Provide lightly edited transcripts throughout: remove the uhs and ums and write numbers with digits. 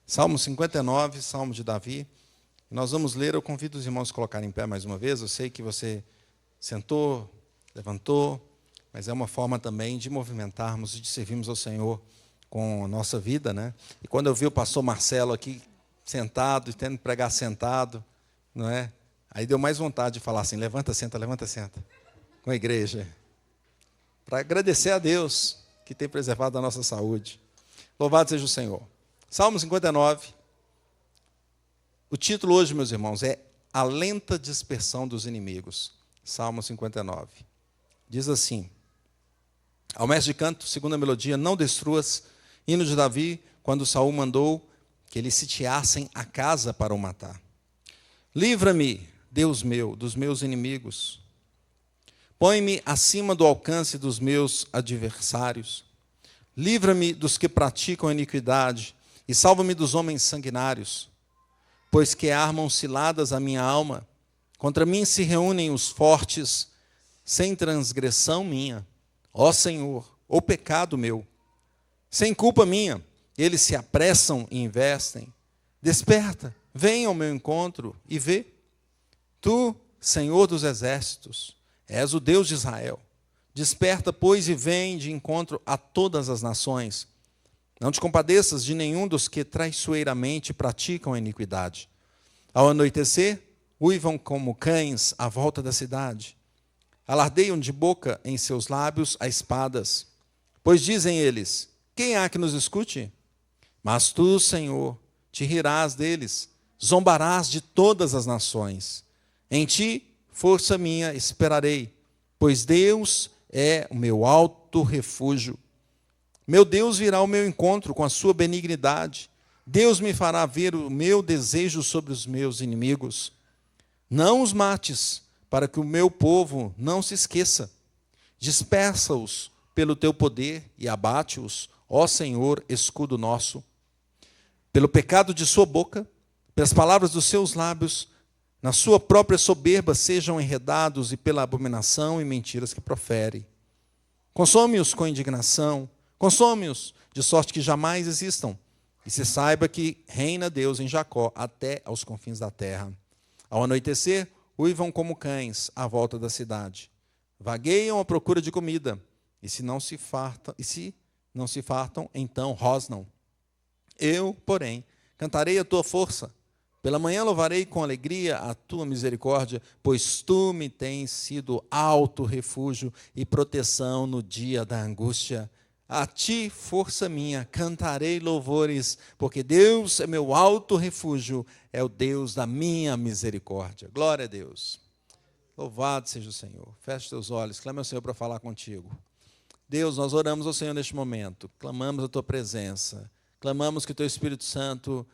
Salmo 59, Salmo de Davi. Nós vamos ler, eu convido os irmãos a colocarem em pé mais uma vez. Eu sei que você sentou, levantou, mas é uma forma também de movimentarmos e de servirmos ao Senhor com a nossa vida, né? E quando eu vi o pastor Marcelo aqui sentado e tendo que pregar sentado, não é? Aí deu mais vontade de falar assim: levanta, senta, com a igreja. Para agradecer a Deus que tem preservado a nossa saúde. Louvado seja o Senhor. Salmo 59. O título hoje, meus irmãos, é A Lenta Dispersão dos Inimigos. Salmo 59. Diz assim: ao mestre de canto, segunda melodia, não destruas, hino de Davi, quando Saul mandou que eles sitiassem a casa para o matar. Livra-me, Deus meu, dos meus inimigos. Põe-me acima do alcance dos meus adversários. Livra-me dos que praticam iniquidade e salva-me dos homens sanguinários, pois que armam ciladas a minha alma. Contra mim se reúnem os fortes, sem transgressão minha. Ó Senhor, ó pecado meu, sem culpa minha, eles se apressam e investem. Desperta, vem ao meu encontro e vê. Tu, Senhor dos exércitos, és o Deus de Israel. Desperta, pois, e vem de encontro a todas as nações. Não te compadeças de nenhum dos que traiçoeiramente praticam a iniquidade. Ao anoitecer, uivam como cães à volta da cidade. Alardeiam de boca em seus lábios a espadas. Pois dizem eles: quem há que nos escute? Mas tu, Senhor, te rirás deles, zombarás de todas as nações. Em ti, força minha, esperarei, pois Deus é o meu alto refúgio. Meu Deus virá ao meu encontro com a sua benignidade. Deus me fará ver o meu desejo sobre os meus inimigos. Não os mates, para que o meu povo não se esqueça. Dispersa-os pelo teu poder e abate-os, ó Senhor, escudo nosso. Pelo pecado de sua boca, pelas palavras dos seus lábios, na sua própria soberba sejam enredados e pela abominação e mentiras que profere. Consome-os com indignação, consome-os de sorte que jamais existam. E se saiba que reina Deus em Jacó até aos confins da terra. Ao anoitecer, uivam como cães à volta da cidade. Vagueiam à procura de comida, e se não se fartam, então rosnam. Eu, porém, cantarei a tua força. Pela manhã louvarei com alegria a tua misericórdia, pois tu me tens sido alto refúgio e proteção no dia da angústia. A ti, força minha, cantarei louvores, porque Deus é meu alto refúgio, é o Deus da minha misericórdia. Glória a Deus. Louvado seja o Senhor. Feche teus olhos, clame ao Senhor para falar contigo. Deus, nós oramos ao Senhor neste momento, clamamos a tua presença, clamamos que o teu Espírito Santo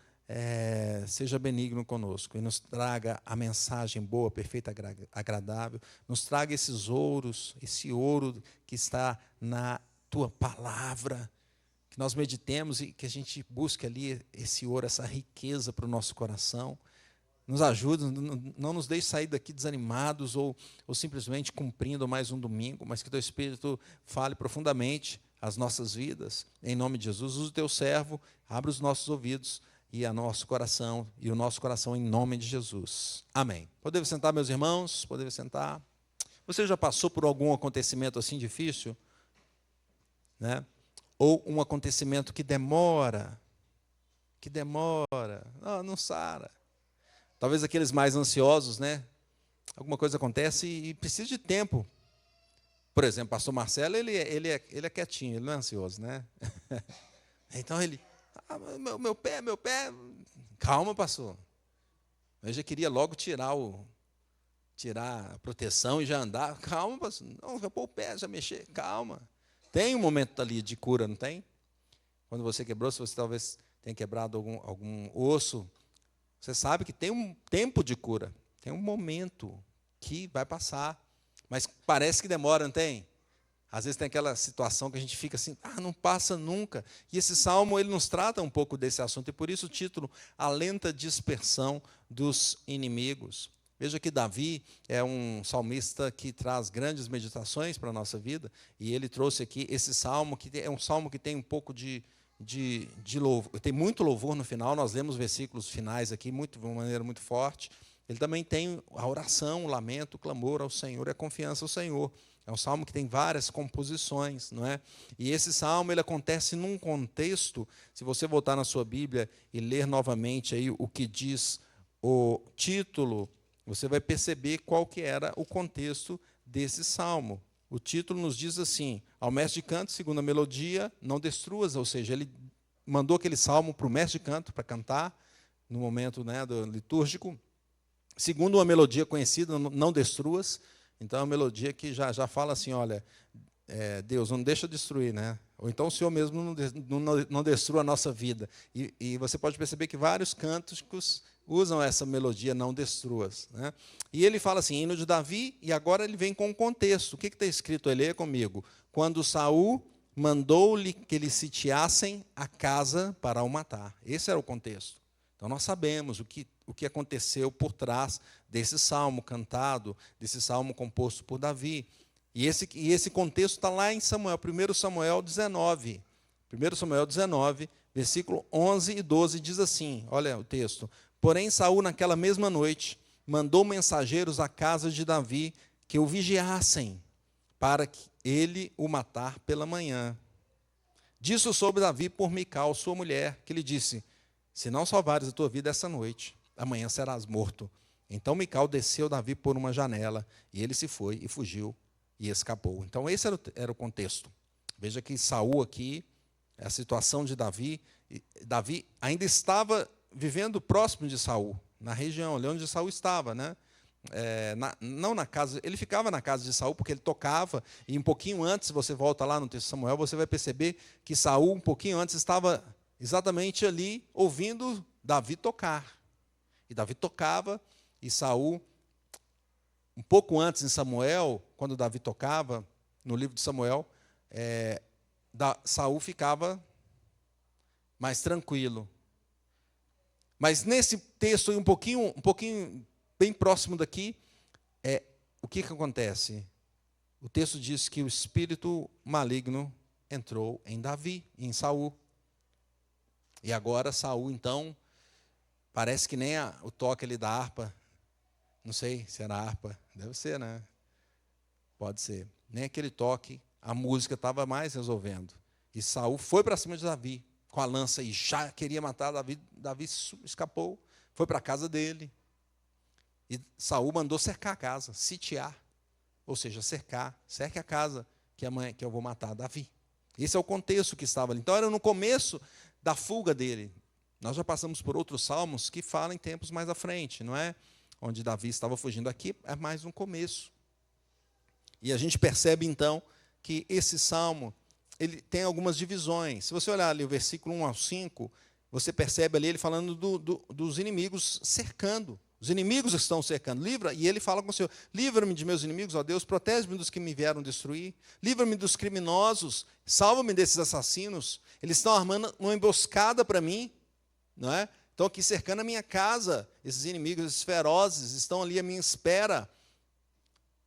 seja benigno conosco e nos traga a mensagem boa, perfeita, agradável, nos traga esses ouros, esse ouro que está na tua palavra, que nós meditemos e que a gente busque ali esse ouro, essa riqueza para o nosso coração. Nos ajuda, não nos deixe sair daqui desanimados ou simplesmente cumprindo mais um domingo, mas que teu Espírito fale profundamente às nossas vidas. Em nome de Jesus, usa o teu servo, abre os nossos ouvidos e o nosso coração em nome de Jesus. Amém. Podemos sentar, meus irmãos? Podemos sentar. Você já passou por algum acontecimento assim difícil? Né? Ou um acontecimento que demora, não sara. Talvez aqueles mais ansiosos, né? Alguma coisa acontece e precisa de tempo. Por exemplo, o pastor Marcelo, ele é quietinho, ele não é ansioso, né? Então ele, meu pé. Calma, pastor. Eu já queria logo tirar a proteção e já andar. Calma, pastor. Não, já pôr o pé, já mexer. Calma. Tem um momento ali de cura, não tem? Quando você quebrou, se você talvez tenha quebrado algum osso, você sabe que tem um tempo de cura, tem um momento que vai passar, mas parece que demora, não tem? Às vezes tem aquela situação que a gente fica assim, não passa nunca. E esse salmo, ele nos trata um pouco desse assunto, e por isso o título, A Lenta Dispersão dos Inimigos. Veja que Davi é um salmista que traz grandes meditações para a nossa vida, e ele trouxe aqui esse salmo, que é um salmo que tem um pouco de de louvor. Tem muito louvor no final, nós lemos versículos finais aqui de uma maneira muito forte. Ele também tem a oração, o lamento, o clamor ao Senhor e a confiança ao Senhor. É um salmo que tem várias composições, não é? E esse salmo ele acontece num contexto, se você voltar na sua Bíblia e ler novamente aí o que diz o título, você vai perceber qual que era o contexto desse salmo. O título nos diz assim: ao mestre de canto, segundo a melodia, não destruas, ou seja, ele mandou aquele salmo para o mestre de canto, para cantar, no momento, né, do litúrgico, segundo uma melodia conhecida, não destruas. Então, é uma melodia que já fala assim, olha, Deus, não deixa destruir, né? Ou então o Senhor mesmo não destrua a nossa vida. E você pode perceber que vários cânticos usam essa melodia, não destruas, né? E ele fala assim, hino de Davi, e agora ele vem com um contexto. O que está escrito aí? Leia comigo. Quando Saul mandou-lhe que eles sitiassem a casa para o matar. Esse era o contexto. Então, nós sabemos o que aconteceu por trás desse salmo cantado, desse salmo composto por Davi. E esse contexto está lá em Samuel, 1 Samuel 19. 1 Samuel 19, versículo 11 e 12, diz assim, olha o texto. Porém, Saul, naquela mesma noite, mandou mensageiros à casa de Davi que o vigiassem, para que ele o matar pela manhã. Disso soube Davi por Mical, sua mulher, que lhe disse, se não salvares a tua vida essa noite, amanhã serás morto. Então Mical desceu Davi por uma janela, e ele se foi e fugiu e escapou. Então esse era o contexto. Veja que Saul aqui, a situação de Davi, Davi ainda estava vivendo próximo de Saul, na região ali onde Saul estava, né? Não na casa, ele ficava na casa de Saul porque ele tocava, e um pouquinho antes, se você volta lá no texto de Samuel, você vai perceber que Saul, um pouquinho antes, estava exatamente ali, ouvindo Davi tocar. E Davi tocava, e Saul, um pouco antes em Samuel, quando Davi tocava, no livro de Samuel, Saul ficava mais tranquilo. Mas nesse texto, um pouquinho bem próximo daqui, o que acontece? O texto diz que o espírito maligno entrou em Davi, em Saul. E agora Saul, então, parece que nem o toque ali da harpa, não sei se era harpa, deve ser, né? Pode ser. Nem aquele toque, a música estava mais resolvendo. E Saul foi para cima de Davi, com a lança, e já queria matar Davi. Davi escapou, foi para a casa dele. E Saul mandou cercar a casa, sitiar, ou seja, cerque a casa, que eu vou matar Davi. Esse é o contexto que estava ali. Então era no começo da fuga dele. Nós já passamos por outros salmos que falam em tempos mais à frente, não é? Onde Davi estava fugindo. Aqui é mais um começo. E a gente percebe, então, que esse salmo ele tem algumas divisões. Se você olhar ali o versículo 1 ao 5, você percebe ali ele falando dos inimigos cercando. Os inimigos estão cercando. E ele fala com o Senhor, livra-me de meus inimigos, ó Deus, protege-me dos que me vieram destruir, livra-me dos criminosos, salva-me desses assassinos. Eles estão armando uma emboscada para mim, não é? Estão aqui cercando a minha casa, esses inimigos, esses ferozes, estão ali à minha espera.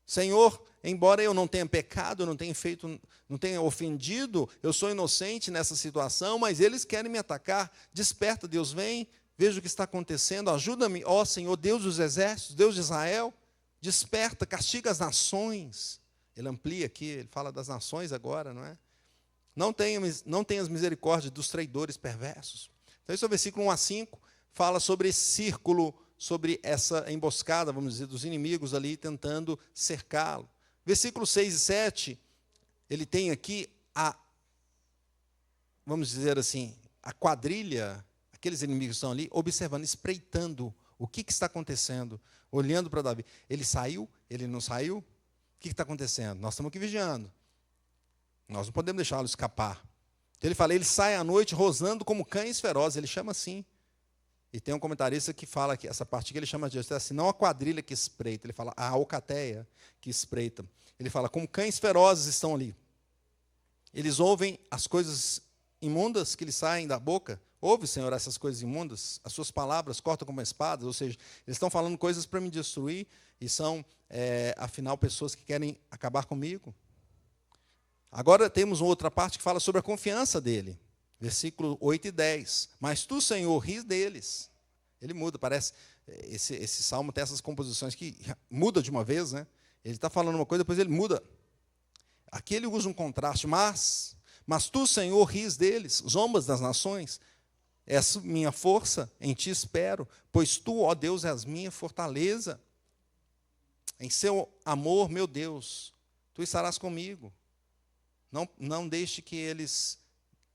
Senhor, embora eu não tenha pecado, não tenha ofendido, eu sou inocente nessa situação, mas eles querem me atacar. Desperta, Deus, vem. Veja o que está acontecendo, ajuda-me, ó Senhor, Deus dos exércitos, Deus de Israel, desperta, castiga as nações. Ele amplia aqui, ele fala das nações agora, não é? Não tenhas misericórdia dos traidores perversos. Então, esse é o versículo 1 a 5, fala sobre esse círculo, sobre essa emboscada, vamos dizer, dos inimigos ali tentando cercá-lo. Versículos 6 e 7, ele tem aqui vamos dizer assim, a quadrilha, aqueles inimigos estão ali, observando, espreitando o que está acontecendo, olhando para Davi. Ele saiu? Ele não saiu? O que está acontecendo? Nós estamos aqui vigiando. Nós não podemos deixá-lo escapar. Então ele fala, ele sai à noite rosnando como cães ferozes, ele chama assim. E tem um comentarista que fala que essa parte que ele chama de assim, não a quadrilha que espreita, ele fala a alcateia que espreita. Ele fala, como cães ferozes estão ali. Eles ouvem as coisas imundas que lhes saem da boca. Ouve, Senhor, essas coisas imundas, as suas palavras cortam como espadas, ou seja, eles estão falando coisas para me destruir e são, afinal, pessoas que querem acabar comigo. Agora temos uma outra parte que fala sobre a confiança dele. versículo 8 e 10. Mas tu, Senhor, ris deles. Ele muda, parece, esse salmo tem essas composições que muda de uma vez, né? Ele está falando uma coisa, depois ele muda. Aqui ele usa um contraste, mas tu, Senhor, ris deles, zombas das nações. És minha força, em ti espero, pois tu, ó Deus, és minha fortaleza. Em seu amor, meu Deus, tu estarás comigo. Não deixe que eles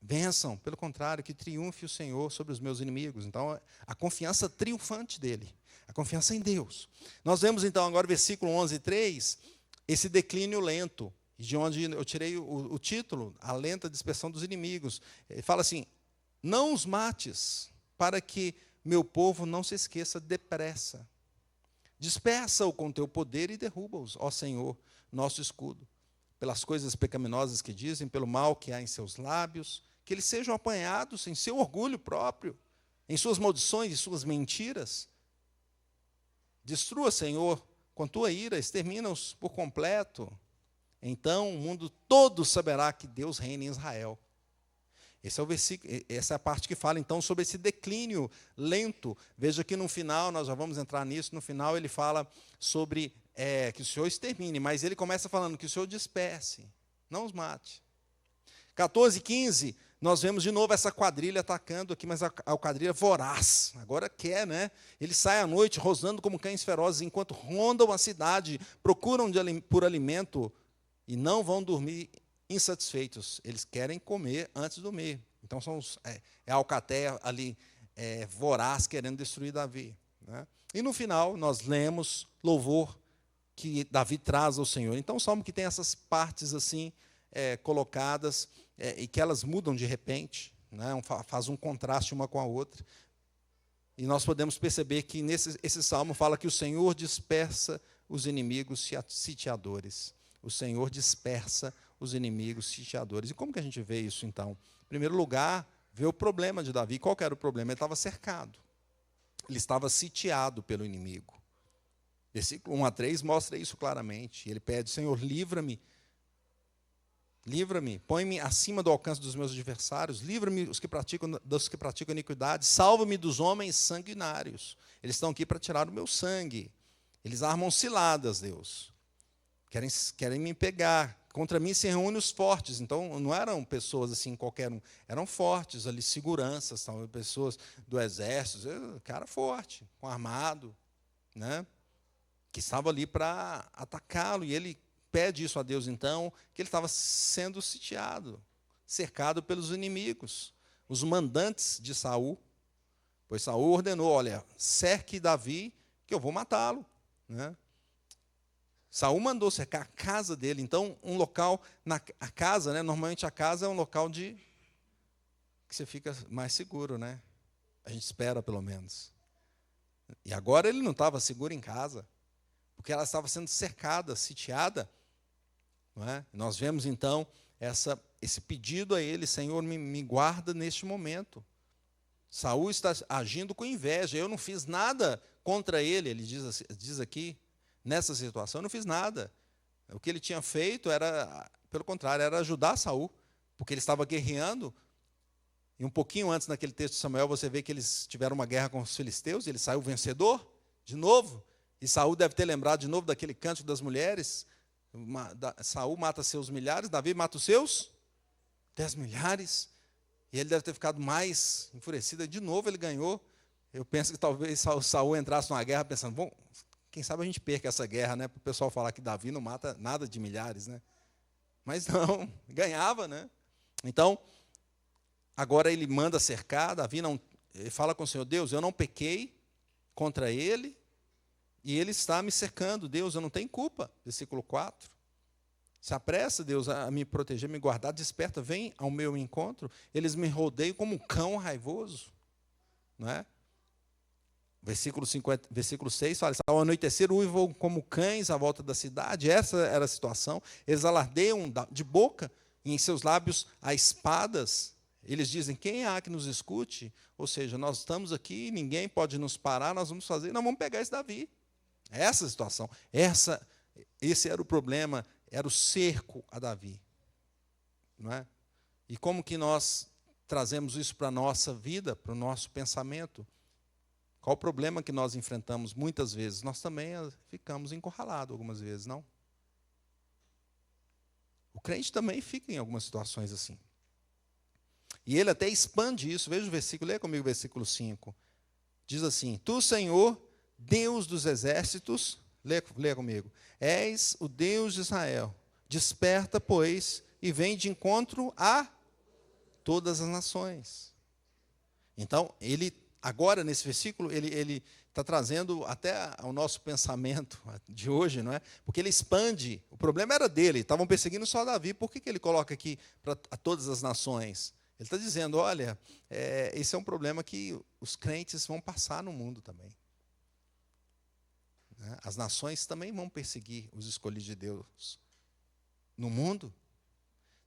vençam, pelo contrário, que triunfe o Senhor sobre os meus inimigos. Então, a confiança triunfante dele, a confiança em Deus. Nós vemos, então, agora, versículo 11, 3, esse declínio lento, de onde eu tirei o título, a lenta dispersão dos inimigos. Ele fala assim, não os mates, para que meu povo não se esqueça depressa. Dispersa-o com teu poder e derruba-os, ó Senhor, nosso escudo. Pelas coisas pecaminosas que dizem, pelo mal que há em seus lábios, que eles sejam apanhados em seu orgulho próprio, em suas maldições e suas mentiras. Destrua, Senhor, com tua ira, extermina-os por completo. Então o mundo todo saberá que Deus reina em Israel. Esse é o versículo, essa é a parte que fala, então, sobre esse declínio lento. Veja que no final, nós já vamos entrar nisso, no final ele fala sobre que o Senhor extermine, mas ele começa falando que o Senhor disperse, não os mate. 14, 15, nós vemos de novo essa quadrilha atacando aqui, mas a quadrilha voraz, agora quer, né? Ele sai à noite rosnando como cães ferozes, enquanto rondam a cidade, procuram por alimento e não vão dormir insatisfeitos. Eles querem comer antes de dormir. Então, é a alcateia ali, voraz, querendo destruir Davi, né? E no final, nós lemos louvor que Davi traz ao Senhor. Então, o salmo que tem essas partes assim, colocadas, e que elas mudam de repente, né? Faz um contraste uma com a outra. E nós podemos perceber que esse salmo fala que o Senhor dispersa os inimigos sitiadores. O Senhor dispersa os inimigos sitiadores. E como que a gente vê isso, então? Em primeiro lugar, vê o problema de Davi. Qual que era o problema? Ele estava cercado. Ele estava sitiado pelo inimigo. Versículo 1 a 3 mostra isso claramente. Ele pede, Senhor, livra-me, põe-me acima do alcance dos meus adversários, livra-me dos que praticam iniquidade, salva-me dos homens sanguinários. Eles estão aqui para tirar o meu sangue. Eles armam ciladas, Deus. Querem me pegar. Contra mim se reúnem os fortes. Então, não eram pessoas assim, qualquer um. Eram fortes ali, seguranças, pessoas do exército. Cara forte, com armado, né? Que estava ali para atacá-lo. E ele pede isso a Deus, então, que ele estava sendo sitiado, cercado pelos inimigos, os mandantes de Saul. Pois Saul ordenou, olha, cerque Davi, que eu vou matá-lo, né? Saul mandou cercar a casa dele. Então, um local, a casa, né? Normalmente a casa é um local que você fica mais seguro, né? A gente espera, pelo menos. E agora ele não estava seguro em casa, porque ela estava sendo cercada, sitiada. Não é? Nós vemos, então, esse pedido a ele, Senhor, me guarda neste momento. Saul está agindo com inveja. Eu não fiz nada contra ele, ele diz aqui. Nessa situação, eu não fiz nada. O que ele tinha feito era, pelo contrário, era ajudar Saul, porque ele estava guerreando. E um pouquinho antes, naquele texto de Samuel, você vê que eles tiveram uma guerra com os filisteus, e ele saiu vencedor, de novo. E Saul deve ter lembrado de novo daquele cântico das mulheres. Saul mata seus milhares, Davi mata os seus 10 milhares. E ele deve ter ficado mais enfurecido. De novo ele ganhou. Eu penso que talvez Saul entrasse numa guerra pensando, bom, quem sabe a gente perca essa guerra, né? Para o pessoal falar que Davi não mata nada de milhares, né? Mas não, ganhava, né? Então, agora ele manda cercar, Davi ele fala com o Senhor, Deus, eu não pequei contra ele, e ele está me cercando, Deus, eu não tenho culpa. Versículo 4. Se apressa, Deus, a me proteger, me guardar, desperta, vem ao meu encontro, eles me rodeiam como um cão raivoso, não é? Versículo 6 fala, ao anoitecer uivam como cães à volta da cidade. Essa era a situação. Eles alardeiam de boca, e em seus lábios há espadas. Eles dizem, quem há que nos escute? Ou seja, nós estamos aqui, ninguém pode nos parar, nós vamos pegar esse Davi. Essa a situação. Esse era o problema, era o cerco a Davi. Não é? E como que nós trazemos isso para a nossa vida, para o nosso pensamento? Qual o problema que nós enfrentamos muitas vezes? Nós também ficamos encurralados algumas vezes, não? O crente também fica em algumas situações assim. E ele até expande isso. Veja o versículo, lê comigo o versículo 5. Diz assim: Tu, Senhor, Deus dos exércitos, lê comigo, és o Deus de Israel. Desperta, pois, e vem de encontro a todas as nações. Então, ele, agora nesse versículo, ele está trazendo até ao nosso pensamento de hoje, não é? Porque ele expande. O problema era dele, estavam perseguindo só Davi. Por que ele coloca aqui para todas as nações? Ele está dizendo, olha, esse é um problema que os crentes vão passar no mundo também. As nações também vão perseguir os escolhidos de Deus no mundo.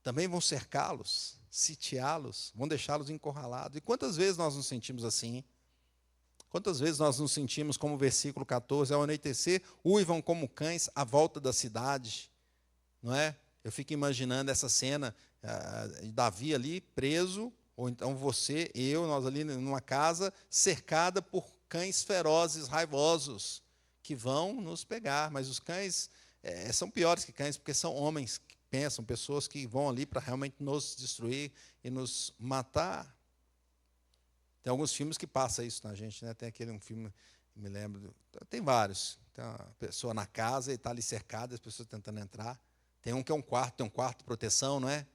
Também vão cercá-los, sitiá-los, vão deixá-los encurralados. E quantas vezes nós nos sentimos assim? Quantas vezes nós nos sentimos como o versículo 14, ao anoitecer, uivam como cães à volta da cidade, não é? Eu fico imaginando essa cena, Davi ali preso, ou então você, nós ali numa casa cercada por cães ferozes, raivosos, que vão nos pegar. Mas os cães são piores que cães, porque são homens que pensam, pessoas que vão ali para realmente nos destruir e nos matar. Tem alguns filmes que passam isso na gente, né? Tem um filme, me lembro, tem vários. Tem uma pessoa na casa e está ali cercada, as pessoas tentando entrar. Tem um que é um quarto, tem um quarto de proteção, não é?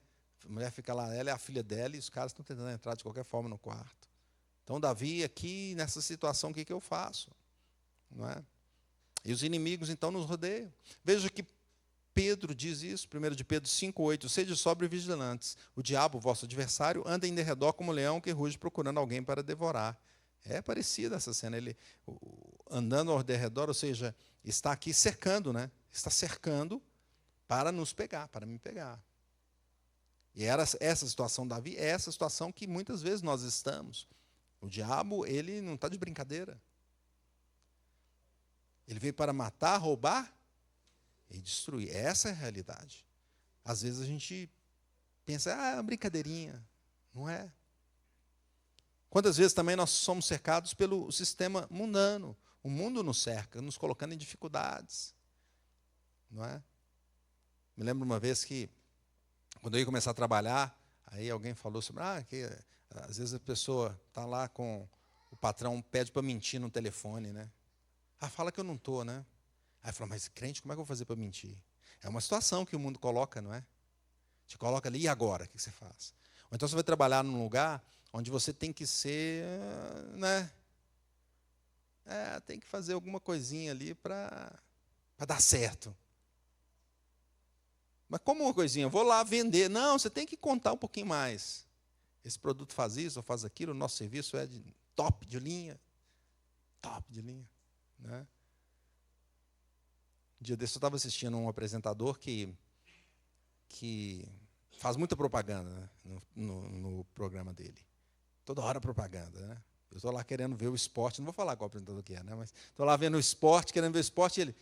A mulher fica lá, ela é a filha dela e os caras estão tentando entrar de qualquer forma no quarto. Então, Davi, aqui, nessa situação, o que eu faço? Não é? E os inimigos, então, nos rodeiam. Veja que Pedro diz isso, 1 de Pedro 5,8, sede sóbrios e vigilantes. O diabo, vosso adversário, anda em derredor como um leão que ruge procurando alguém para devorar. É parecida essa cena, ele andando ao derredor, ou seja, está aqui cercando, né? Está cercando para nos pegar, para me pegar. E era essa situação de Davi, é essa situação que muitas vezes nós estamos. O diabo, ele não está de brincadeira. Ele veio para matar, roubar e destruir. Essa é a realidade. Às vezes a gente pensa, é uma brincadeirinha. Não é. Quantas vezes também nós somos cercados pelo sistema mundano. O mundo nos cerca, nos colocando em dificuldades. Não é? Me lembro uma vez que, quando eu ia começar a trabalhar, aí alguém falou sobre, que às vezes a pessoa está lá com o patrão, pede para mentir no telefone, né? Fala que eu não estou, né? Aí falou, mas crente, como é que eu vou fazer para mentir? É uma situação que o mundo coloca, não é? Te coloca ali, e agora? O que você faz? Ou então você vai trabalhar num lugar onde você tem que ser, né? Tem que fazer alguma coisinha ali para dar certo. Mas como uma coisinha? Eu vou lá vender. Não, você tem que contar um pouquinho mais. Esse produto faz isso ou faz aquilo, o nosso serviço é de top de linha. Top de linha. Né? Um dia desse eu estava assistindo um apresentador que faz muita propaganda, né, no programa dele. Toda hora propaganda. Né? Eu estou lá querendo ver o esporte, não vou falar qual apresentador que é, né, mas estou lá vendo o esporte, querendo ver o esporte, e ele,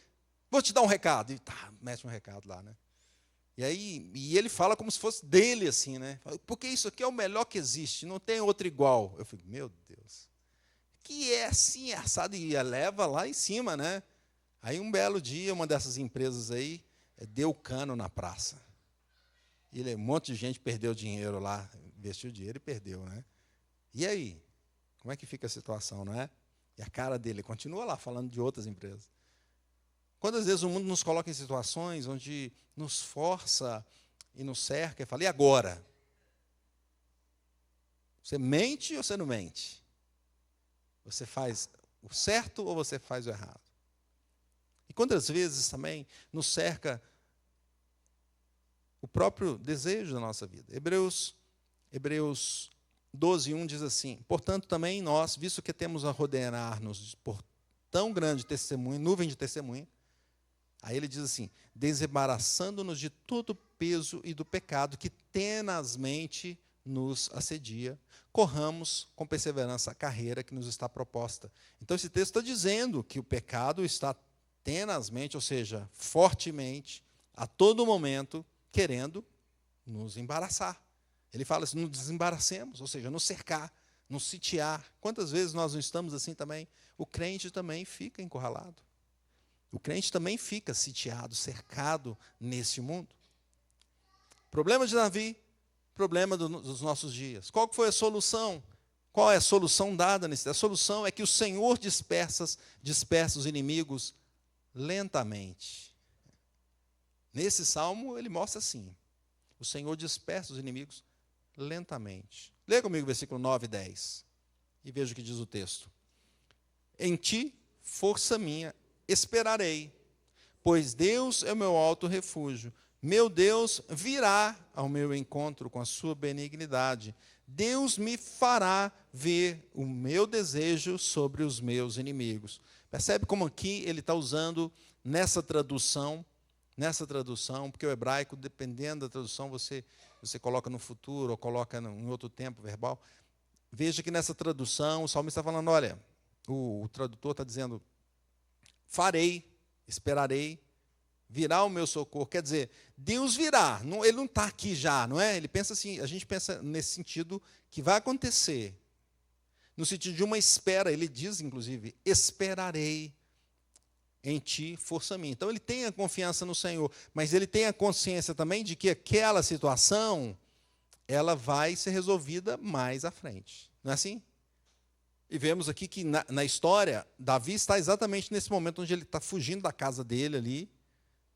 vou te dar um recado. E mete um recado lá. Né? E ele fala como se fosse dele, assim, né? Porque isso aqui é o melhor que existe, não tem outro igual. Eu fico, meu Deus. Que é assim, assado, e leva lá em cima, né? Aí um belo dia, uma dessas empresas aí deu cano na praça. E um monte de gente perdeu dinheiro lá, investiu dinheiro e perdeu, né? E aí? Como é que fica a situação, não é? E a cara dele continua lá falando de outras empresas. Quantas vezes o mundo nos coloca em situações onde nos força e nos cerca e fala, e agora? Você mente ou você não mente? Você faz o certo ou você faz o errado? E quantas vezes também nos cerca o próprio desejo da nossa vida? Hebreus 12:1 diz assim, portanto também nós, visto que temos a rodear-nos por tão grande testemunho, nuvem de testemunho, aí ele diz assim, desembaraçando-nos de todo o peso e do pecado que tenazmente nos assedia, corramos com perseverança a carreira que nos está proposta. Então esse texto está dizendo que o pecado está tenazmente, ou seja, fortemente, a todo momento, querendo nos embaraçar. Ele fala assim, nos desembaracemos, ou seja, nos cercar, nos sitiar. Quantas vezes nós não estamos assim também? O crente também fica encurralado. O crente também fica sitiado, cercado nesse mundo. Problema de Davi, problema dos nossos dias. Qual foi a solução? Qual é a solução dada nesse? A solução é que o Senhor dispersa os inimigos lentamente. Nesse salmo ele mostra assim: o Senhor dispersa os inimigos lentamente. Leia comigo o versículo 9 e 10. E veja o que diz o texto. Em ti, força minha, esperarei, pois Deus é o meu alto refúgio. Meu Deus virá ao meu encontro com a sua benignidade. Deus me fará ver o meu desejo sobre os meus inimigos. Percebe como aqui ele está usando nessa tradução, porque o hebraico, dependendo da tradução, você coloca no futuro ou coloca em outro tempo verbal. Veja que nessa tradução o salmista está falando, olha, o tradutor está dizendo, farei, esperarei, virá o meu socorro. Quer dizer, Deus virá, ele não está aqui já, não é? Ele pensa assim, a gente pensa nesse sentido que vai acontecer, no sentido de uma espera. Ele diz, inclusive, esperarei em ti, força minha. Então ele tem a confiança no Senhor, mas ele tem a consciência também de que aquela situação, ela vai ser resolvida mais à frente. Não é assim? E vemos aqui que na história, Davi está exatamente nesse momento onde ele está fugindo da casa dele ali,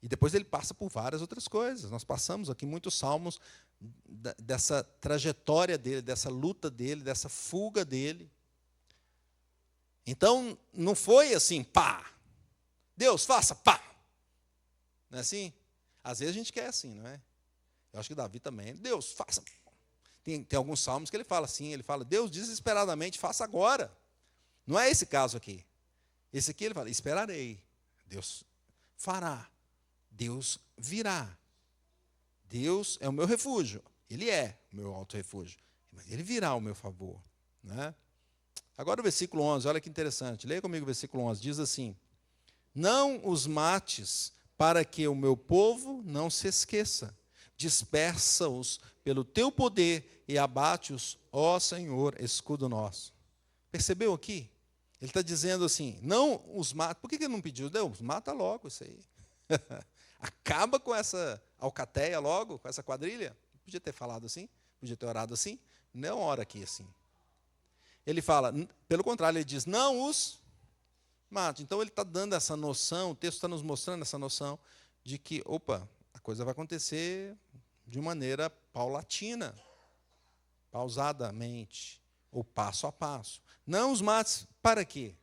e depois ele passa por várias outras coisas. Nós passamos aqui muitos salmos dessa trajetória dele, dessa luta dele, dessa fuga dele. Então, não foi assim, pá, Deus, faça, pá. Não é assim? Às vezes a gente quer assim, não é? Eu acho que Davi também, Deus, faça. Tem alguns salmos que ele fala assim, ele fala, Deus, desesperadamente, faça agora. Não é esse caso aqui. Esse aqui ele fala, esperarei. Deus fará. Deus virá. Deus é o meu refúgio. Ele é o meu alto refúgio. Mas ele virá ao meu favor. Né? Agora o versículo 11, olha que interessante. Leia comigo o versículo 11. Diz assim, não os mates para que o meu povo não se esqueça. Dispersa-os pelo teu poder e abate-os, ó Senhor, escudo nosso. Percebeu aqui? Ele está dizendo assim, não os mata. Por que ele não pediu? Deus, mata logo isso aí. Acaba com essa alcateia logo, com essa quadrilha. Podia ter falado assim, podia ter orado assim. Não ora aqui assim. Ele fala, pelo contrário, ele diz, não os mate. Então ele está dando essa noção, o texto está nos mostrando essa noção de que, a coisa vai acontecer de maneira paulatina, pausadamente, ou passo a passo. Não os mates, para quê?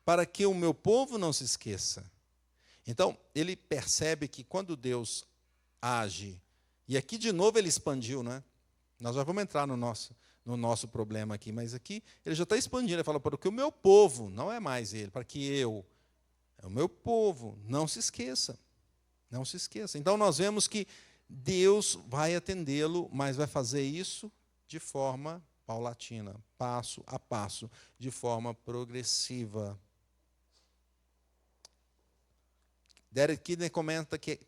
Para que o meu povo não se esqueça. Então, ele percebe que quando Deus age, e aqui de novo ele expandiu, né? Nós já vamos entrar no nosso problema aqui, mas aqui ele já está expandindo, ele fala, para que o meu povo, não é mais ele, para que é o meu povo, não se esqueça. Não se esqueça. Então nós vemos que Deus vai atendê-lo, mas vai fazer isso de forma paulatina, passo a passo, de forma progressiva. Derek Kidner comenta que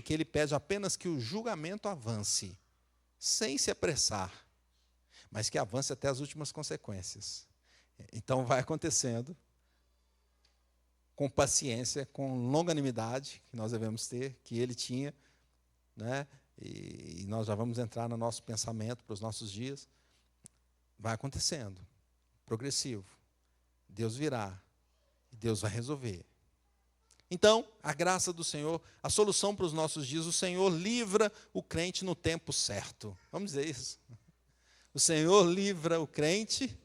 ele pede apenas que o julgamento avance, sem se apressar, mas que avance até as últimas consequências. Então vai acontecendo, com paciência, com longanimidade, que nós devemos ter, que ele tinha, né? E nós já vamos entrar no nosso pensamento para os nossos dias. Vai acontecendo, progressivo. Deus virá, e Deus vai resolver. Então, a graça do Senhor, a solução para os nossos dias, o Senhor livra o crente no tempo certo. Vamos dizer isso. O Senhor livra o crente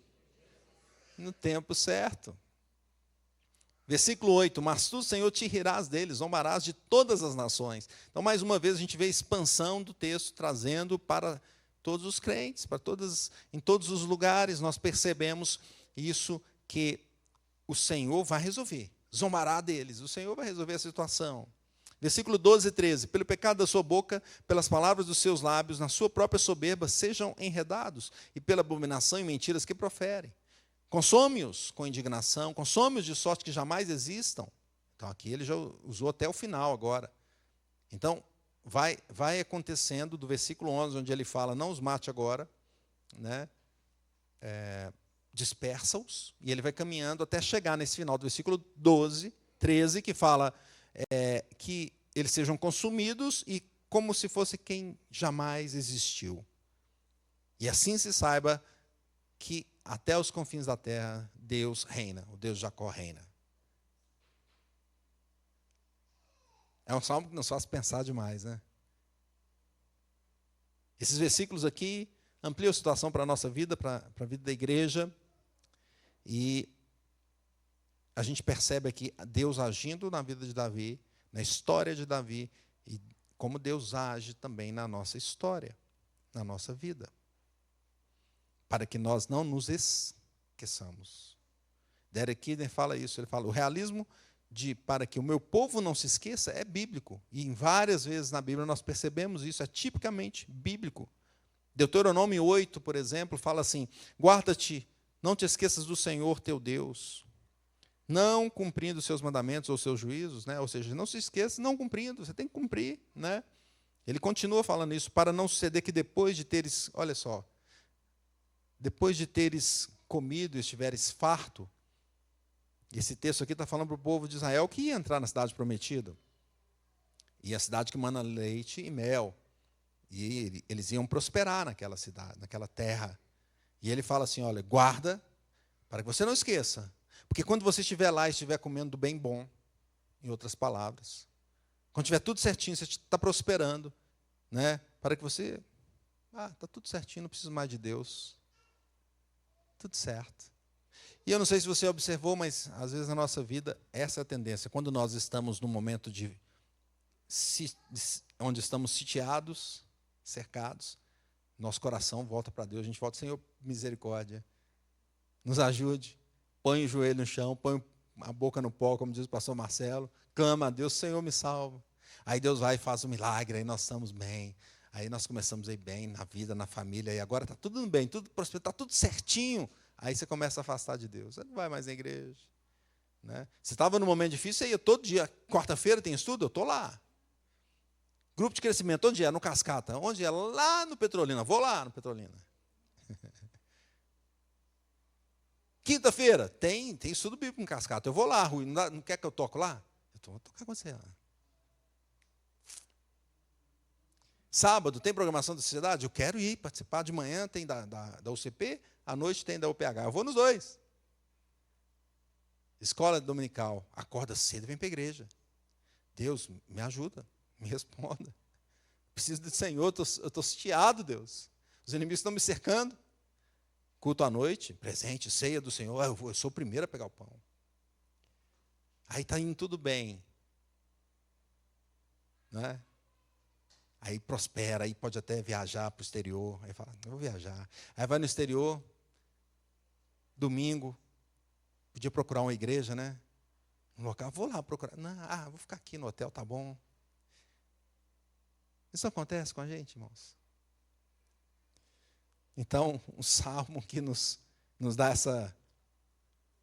no tempo certo. Versículo 8, mas tu, Senhor, te rirás deles, zombarás de todas as nações. Então, mais uma vez, a gente vê a expansão do texto, trazendo para todos os crentes, em todos os lugares, nós percebemos isso, que o Senhor vai resolver, zombará deles, o Senhor vai resolver a situação. Versículo 12 e 13, pelo pecado da sua boca, pelas palavras dos seus lábios, na sua própria soberba, sejam enredados, e pela abominação e mentiras que proferem. Consome-os com indignação, consome-os de sorte que jamais existam. Então, aqui ele já usou até o final agora. Então, vai acontecendo do versículo 11, onde ele fala, não os mate agora, né? Dispersa-os, e ele vai caminhando até chegar nesse final do versículo 12, 13, que fala que eles sejam consumidos e como se fosse quem jamais existiu. E assim se saiba que até os confins da terra Deus reina, o Deus de Jacó reina. É um salmo que nos faz pensar demais, né? Esses versículos aqui ampliam a situação para a nossa vida, para a vida da igreja, e a gente percebe aqui Deus agindo na vida de Davi, na história de Davi, e como Deus age também na nossa história, na nossa vida, para que nós não nos esqueçamos. Derek Kidner fala isso, ele fala, o realismo para que o meu povo não se esqueça é bíblico, e em várias vezes na Bíblia nós percebemos isso, é tipicamente bíblico. Deuteronômio 8, por exemplo, fala assim, guarda-te, não te esqueças do Senhor teu Deus, não cumprindo os seus mandamentos ou seus juízos, né? Ou seja, não se esqueça, não cumprindo, você tem que cumprir, né? Ele continua falando isso, para não suceder que depois de teres, olha só, depois de teres comido e estiveres farto, esse texto aqui está falando para o povo de Israel que ia entrar na cidade prometida, e a cidade que mana leite e mel, e eles iam prosperar naquela cidade, naquela terra. E ele fala assim, olha, guarda, para que você não esqueça, porque quando você estiver lá e estiver comendo do bem bom, em outras palavras, quando estiver tudo certinho, você está prosperando, né? Para que você, está tudo certinho, não preciso mais de Deus, tudo certo. E eu não sei se você observou, mas às vezes na nossa vida, essa é a tendência, quando nós estamos num momento onde estamos sitiados, cercados, nosso coração volta para Deus, a gente volta, Senhor, misericórdia, nos ajude, põe o joelho no chão, põe a boca no pó, como diz o pastor Marcelo, clama a Deus, Senhor, me salva. Aí Deus vai e faz um milagre, aí nós estamos bem, aí nós começamos a ir bem na vida, na família, e agora está tudo bem, tudo prosperando, está tudo certinho. Aí você começa a afastar de Deus, você não vai mais na igreja. Né? Você estava num momento difícil, você ia todo dia, quarta-feira tem estudo, eu estou lá. Grupo de crescimento, onde é? No Cascata. Onde é? Lá no Petrolina. Vou lá no Petrolina. Quinta-feira, tem estudo bíblico em Cascata. Eu vou lá, Rui. Não quer que eu toque lá? Eu vou tocar com você lá. Sábado, tem programação da sociedade? Eu quero ir participar. De manhã tem da UCP, à noite tem da UPH. Eu vou nos dois. Escola dominical. Acorda cedo e vem para a igreja. Deus, me ajuda. Me responda. Preciso do Senhor, eu estou sitiado, Deus. Os inimigos estão me cercando. Culto à noite, presente, ceia do Senhor. Eu sou o primeiro a pegar o pão. Aí está indo tudo bem. Né? Aí prospera, aí pode até viajar para o exterior. Aí fala, eu vou viajar. Aí vai no exterior, domingo, podia procurar uma igreja, né? Um local, vou lá procurar. Não, vou ficar aqui no hotel, tá bom. Isso acontece com a gente, irmãos. Então, um salmo que nos dá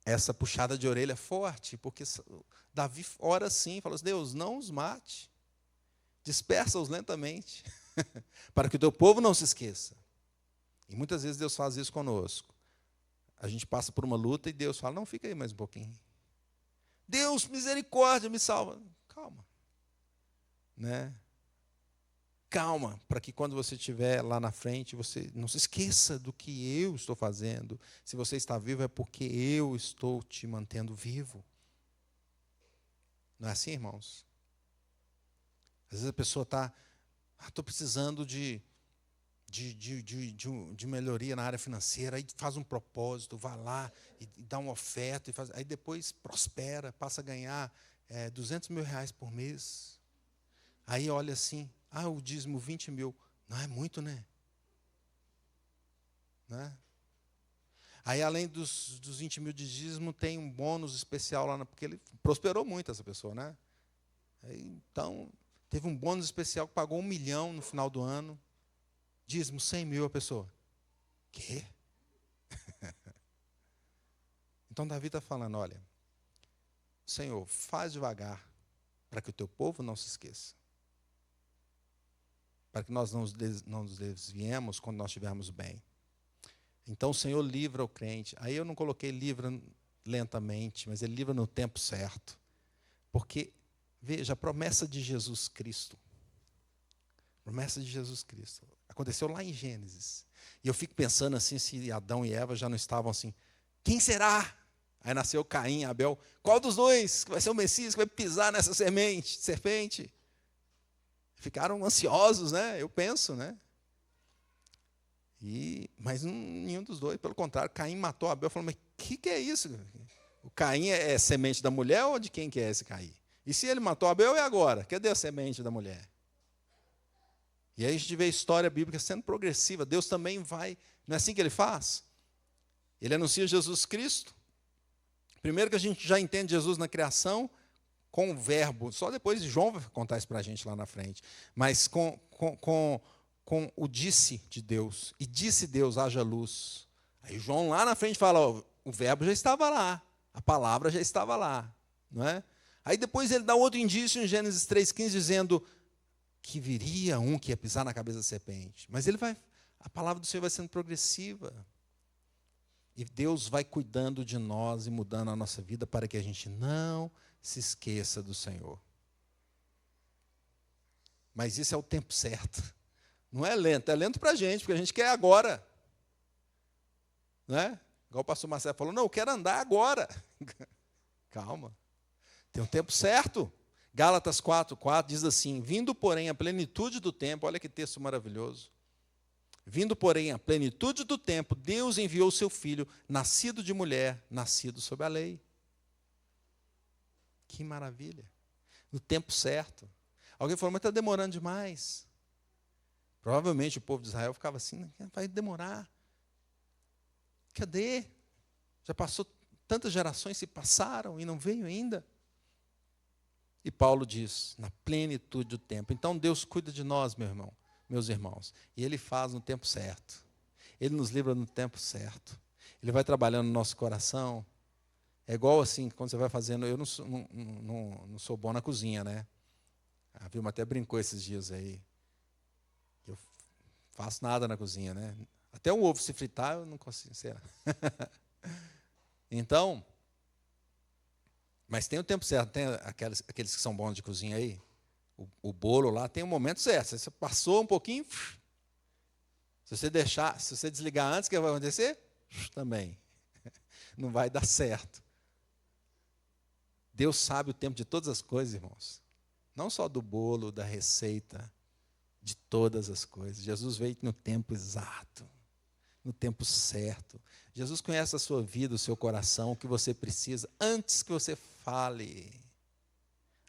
essa puxada de orelha forte, porque Davi ora assim, fala assim, Deus, não os mate, dispersa-os lentamente, para que o teu povo não se esqueça. E muitas vezes Deus faz isso conosco. A gente passa por uma luta e Deus fala, não, fica aí mais um pouquinho. Deus, misericórdia, me salva. Calma. Né? Calma, para que quando você estiver lá na frente, você não se esqueça do que eu estou fazendo. Se você está vivo, é porque eu estou te mantendo vivo. Não é assim, irmãos? Às vezes a pessoa está, estou precisando de melhoria na área financeira, aí faz um propósito, vai lá e dá uma oferta, aí depois prospera, passa a ganhar 200 mil reais por mês. Aí olha assim, o dízimo 20 mil. Não, é muito, né? Aí, além dos 20 mil de dízimo, tem um bônus especial lá, porque ele prosperou muito, essa pessoa, né? Então, teve um bônus especial que pagou 1 milhão no final do ano. Dízimo 100 mil a pessoa. Quê? Então, Davi está falando, olha, Senhor, faz devagar, para que o teu povo não se esqueça. para que nós não nos desviemos quando nós estivermos bem. Então o Senhor livra o crente. Aí eu não coloquei livra lentamente, mas Ele livra no tempo certo. Porque, veja, a promessa de Jesus Cristo. Promessa de Jesus Cristo. Aconteceu lá em Gênesis. E eu fico pensando assim, se Adão e Eva já não estavam assim, quem será? Aí nasceu Caim e Abel. Qual dos dois que vai ser o Messias, que vai pisar nessa serpente? Ficaram ansiosos, né? Eu penso, né? Mas nenhum dos dois, pelo contrário, Caim matou Abel, falou, mas o que é isso? O Caim é semente da mulher ou de quem que é esse Caim? E se ele matou Abel, e agora? Cadê a semente da mulher? E aí a gente vê a história bíblica sendo progressiva. Deus também vai, não é assim que Ele faz? Ele anuncia Jesus Cristo. Primeiro que a gente já entende Jesus na criação, com o verbo, só depois João vai contar isso para a gente lá na frente, mas com o disse de Deus, e disse Deus, haja luz. Aí João lá na frente fala, ó, o verbo já estava lá, a palavra já estava lá, não é? Aí depois ele dá outro indício em Gênesis 3,15, dizendo que viria um que ia pisar na cabeça da serpente. Mas a palavra do Senhor vai sendo progressiva. E Deus vai cuidando de nós e mudando a nossa vida para que a gente não se esqueça do Senhor. Mas isso é o tempo certo. Não é lento para a gente, porque a gente quer agora. Não é? Igual o pastor Marcelo falou, não, eu quero andar agora. Calma. Tem um tempo certo. Gálatas 4:4 diz assim, vindo, porém, a plenitude do tempo, olha que texto maravilhoso. Vindo, porém, a plenitude do tempo, Deus enviou o seu Filho, nascido de mulher, nascido sob a lei. Que maravilha. No tempo certo. Alguém falou, mas está demorando demais. Provavelmente o povo de Israel ficava assim, vai demorar. Cadê? Já passou, tantas gerações se passaram e não veio ainda. E Paulo diz, na plenitude do tempo. Então Deus cuida de nós, meus irmãos. E Ele faz no tempo certo. Ele nos livra no tempo certo. Ele vai trabalhando no nosso coração. É igual assim, quando você vai fazendo... Eu não sou bom na cozinha, né? A Vilma até brincou esses dias aí. Eu faço nada na cozinha, né? Até um ovo se fritar, eu não consigo, sei lá. Então... Mas tem o tempo certo, tem aqueles que são bons de cozinha aí, o bolo lá tem um momento certo. Se você passou um pouquinho, se você desligar antes, o que vai acontecer? Também. Não vai dar certo. Deus sabe o tempo de todas as coisas, irmãos. Não só do bolo, da receita, de todas as coisas. Jesus veio no tempo exato, no tempo certo. Jesus conhece a sua vida, o seu coração, o que você precisa, antes que você fale.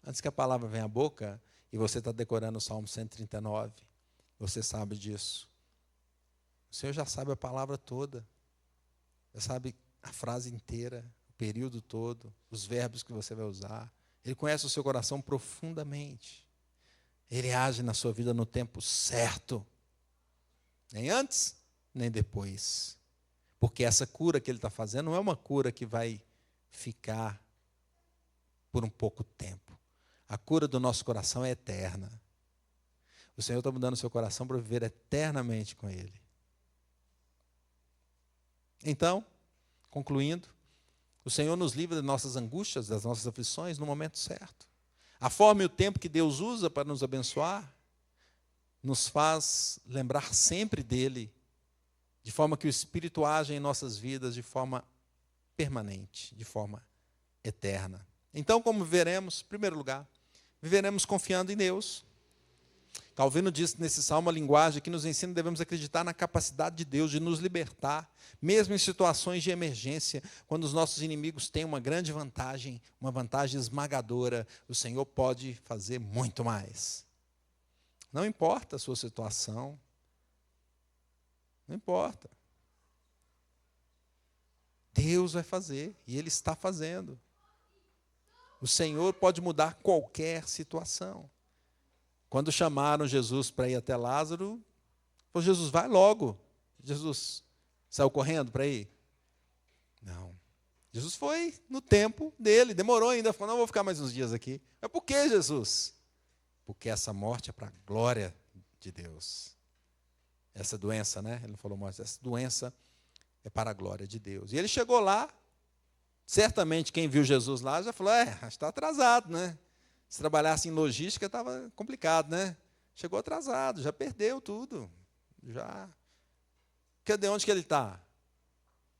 Antes que a palavra venha à boca, e você está decorando o Salmo 139, você sabe disso. O Senhor já sabe a palavra toda, já sabe a frase inteira, o período todo, os verbos que você vai usar. Ele conhece o seu coração profundamente. Ele age na sua vida no tempo certo, nem antes, nem depois. Porque essa cura que Ele está fazendo não é uma cura que vai ficar por um pouco tempo. A cura do nosso coração é eterna. O Senhor está mudando o seu coração para viver eternamente com Ele. Então, concluindo, o Senhor nos livra das nossas angústias, das nossas aflições no momento certo. A forma e o tempo que Deus usa para nos abençoar nos faz lembrar sempre dEle, de forma que o Espírito age em nossas vidas de forma permanente, de forma eterna. Então, como veremos, em primeiro lugar, viveremos confiando em Deus. Calvino diz nesse salmo a linguagem que nos ensina que devemos acreditar na capacidade de Deus de nos libertar, mesmo em situações de emergência, quando os nossos inimigos têm uma grande vantagem, uma vantagem esmagadora, o Senhor pode fazer muito mais. Não importa a sua situação, não importa. Deus vai fazer, e Ele está fazendo. O Senhor pode mudar qualquer situação. Quando chamaram Jesus para ir até Lázaro, falou, Jesus, vai logo. Jesus saiu correndo para ir? Não. Jesus foi no tempo dele, demorou ainda, falou, não, vou ficar mais uns dias aqui. Mas por que, Jesus? Porque essa morte é para a glória de Deus. Essa doença, né? Ele não falou mais, essa doença é para a glória de Deus. E ele chegou lá, certamente quem viu Jesus lá já falou, está atrasado, né? Se trabalhasse em logística estava complicado, né? Chegou atrasado, já perdeu tudo. Já. Cadê onde que ele está?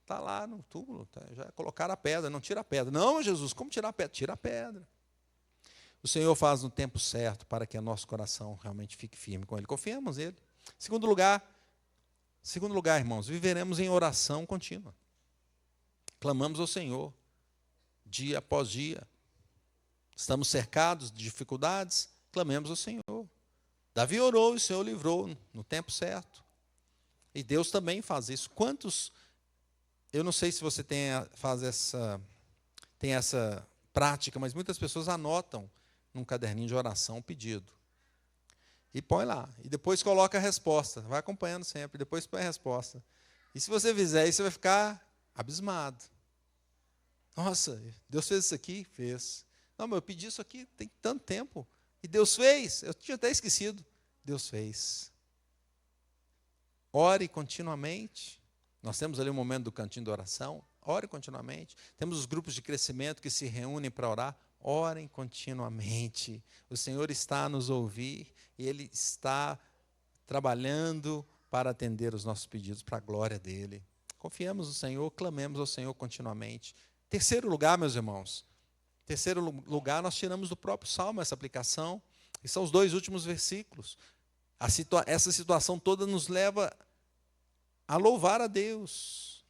Está lá no túmulo, já colocaram a pedra, não tira a pedra. Não, Jesus, como tirar a pedra? Tira a pedra. O Senhor faz no tempo certo para que o nosso coração realmente fique firme com Ele. Confiamos nele. Segundo lugar, irmãos, viveremos em oração contínua. Clamamos ao Senhor, dia após dia. Estamos cercados de dificuldades, clamemos ao Senhor. Davi orou e o Senhor livrou no tempo certo. E Deus também faz isso. Eu não sei se você tem essa prática, mas muitas pessoas anotam num caderninho de oração um pedido. E põe lá. E depois coloca a resposta. Vai acompanhando sempre. Depois põe a resposta. E se você fizer isso, você vai ficar abismado. Nossa, Deus fez isso aqui? Fez. Não, mas eu pedi isso aqui tem tanto tempo. E Deus fez. Eu tinha até esquecido. Deus fez. Ore continuamente. Nós temos ali um momento do cantinho de oração. Ore continuamente. Temos os grupos de crescimento que se reúnem para orar. Orem continuamente. O Senhor está a nos ouvir e Ele está trabalhando para atender os nossos pedidos para a glória dEle. Confiemos no Senhor, clamemos ao Senhor continuamente. Terceiro lugar, meus irmãos. Terceiro lugar, nós tiramos do próprio Salmo essa aplicação. E são os 2 últimos versículos. Essa situação toda nos leva a louvar a Deus,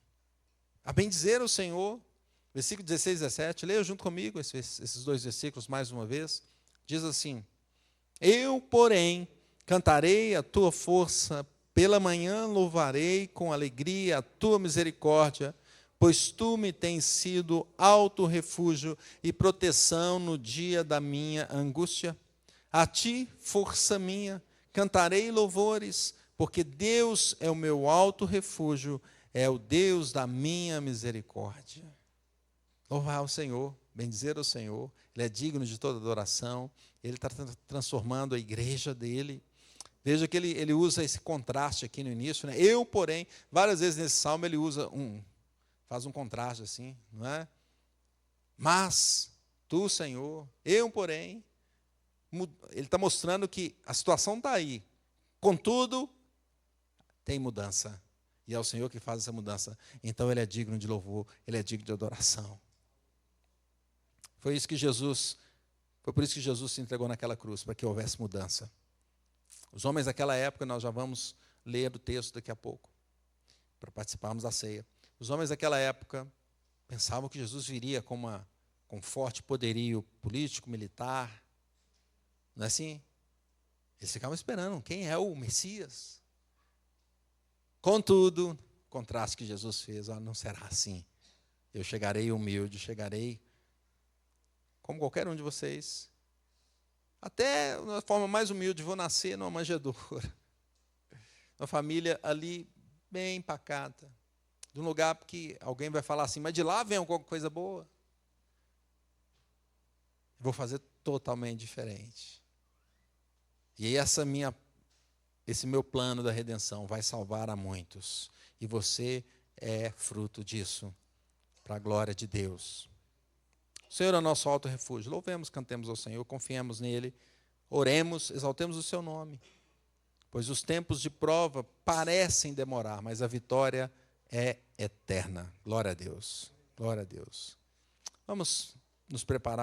a bendizer o Senhor. Versículo 16 e 17, leia junto comigo esses 2 versículos mais uma vez. Diz assim: Eu, porém, cantarei a tua força, pela manhã louvarei com alegria a tua misericórdia, pois tu me tens sido alto refúgio e proteção no dia da minha angústia. A ti, força minha, cantarei louvores, porque Deus é o meu alto refúgio, é o Deus da minha misericórdia. Louvar o Senhor, bendizer o Senhor, Ele é digno de toda adoração, Ele está transformando a igreja dEle. Veja que ele usa esse contraste aqui no início, né? Eu, porém, várias vezes nesse salmo ele faz um contraste assim, não é? Mas, tu, Senhor, eu, porém, ele está mostrando que a situação está aí, contudo, tem mudança, e é o Senhor que faz essa mudança, então Ele é digno de louvor, Ele é digno de adoração. Foi por isso que Jesus se entregou naquela cruz, para que houvesse mudança. Os homens daquela época, nós já vamos ler o texto daqui a pouco, para participarmos da ceia. Os homens daquela época pensavam que Jesus viria com forte poderio político, militar. Não é assim? Eles ficavam esperando, quem é o Messias? Contudo, o contraste que Jesus fez, não será assim. Eu chegarei humilde, chegarei como qualquer um de vocês, até na forma mais humilde, vou nascer numa manjedoura, uma família ali bem pacata, de um lugar que alguém vai falar assim, mas de lá vem alguma coisa boa. Vou fazer totalmente diferente. E esse meu plano da redenção vai salvar a muitos. E você é fruto disso, para a glória de Deus. O Senhor é o nosso alto refúgio. Louvemos, cantemos ao Senhor, confiemos nele, oremos, exaltemos o seu nome. Pois os tempos de prova parecem demorar, mas a vitória é eterna. Glória a Deus. Glória a Deus. Vamos nos preparar.